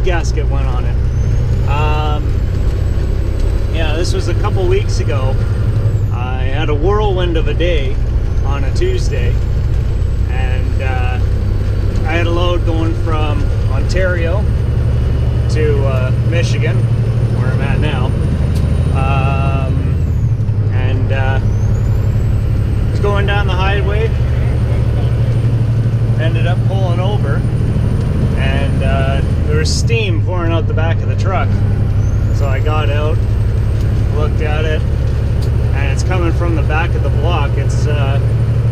head gasket went on it. Yeah, this was a couple weeks ago. I had a whirlwind of a day on a Tuesday, and I had a load going from Ontario to Michigan, where I'm at now, and was going down the highway, ended up pulling over, and there was steam pouring out the back of the truck. So I got out, looked at it, and it's coming from the back of the block. It's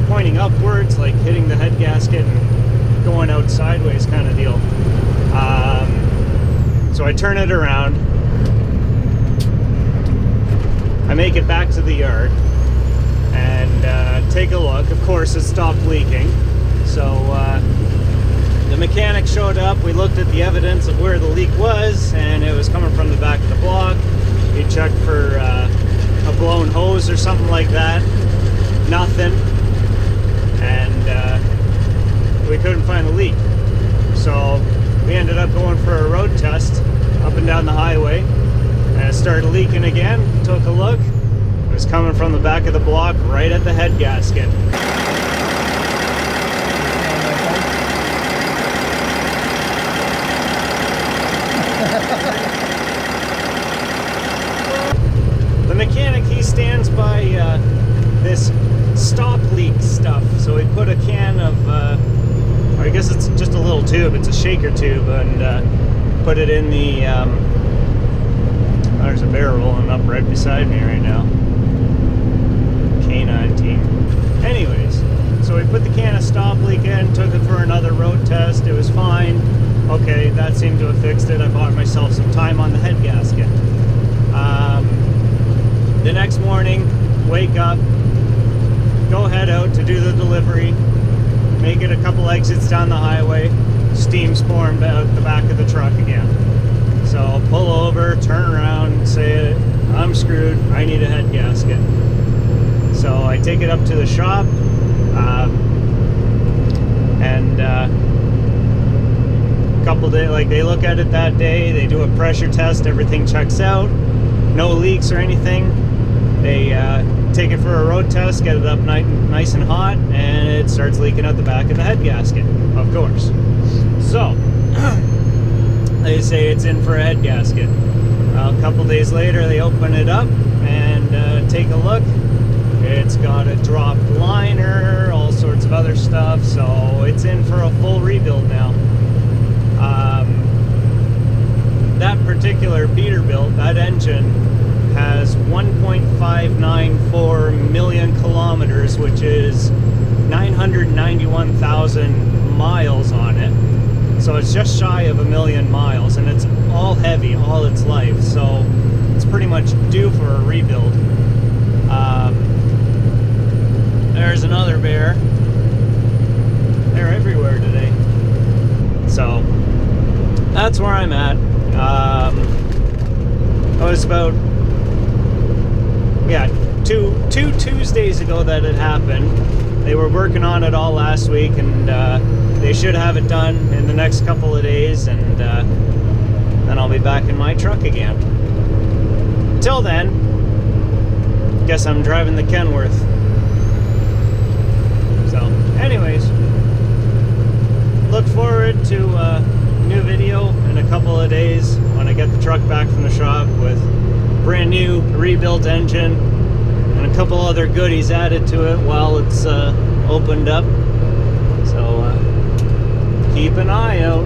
pointing upwards, like hitting the head gasket and going out sideways kind of deal. So I turn it around, I make it back to the yard, and take a look. Of course, it stopped leaking. So the mechanic showed up, we looked at the evidence of where the leak was, and it was coming from the back of the block. He checked for a blown hose or something like that. Nothing. And we couldn't find the leak. So we ended up going for a road test up and down the highway, and it started leaking again. Took a look. It was coming from the back of the block right at the head gasket. The mechanic, he stands by this stop leak stuff. So he put a can of, I guess it's just a little tube, it's a shaker tube, and put it in the, there's a bear rolling up right beside me right now. K9 team. Anyways, so we put the can of stop leak in, took it for another road test, it was fine. Okay, that seemed to have fixed it. I bought myself some time on the head gasket. The next morning, wake up, go head out to do the delivery, make it a couple exits down the highway, steam's pouring out the back of the truck again. So I'll pull over, turn around, say, I'm screwed, I need a head gasket. So I take it up to the shop, and couple days, like, they look at it that day, they do a pressure test, everything checks out, no leaks or anything. They take it for a road test, get it up nice and hot, and it starts leaking out the back of the head gasket, of course. So they say it's in for a head gasket. A couple days later, they open it up and take a look. It's got a dropped liner, all sorts of other stuff, so it's in for a full rebuild now. That particular Peterbilt, that engine has 1.594 million kilometers, which is 991,000 miles on it. So it's just shy of 1,000,000 miles, and it's all heavy all its life, so it's pretty much due for a rebuild. There's another bear. They're everywhere today. So that's where I'm at. It was about, yeah, two Tuesdays ago that it happened. They were working on it all last week, and they should have it done in the next couple of days, and then I'll be back in my truck again. Till then, guess I'm driving the Kenworth. So anyways, look forward to a new video in a couple of days when I get the truck back from the shop with brand new rebuilt engine and a couple other goodies added to it while it's opened up. So keep an eye out.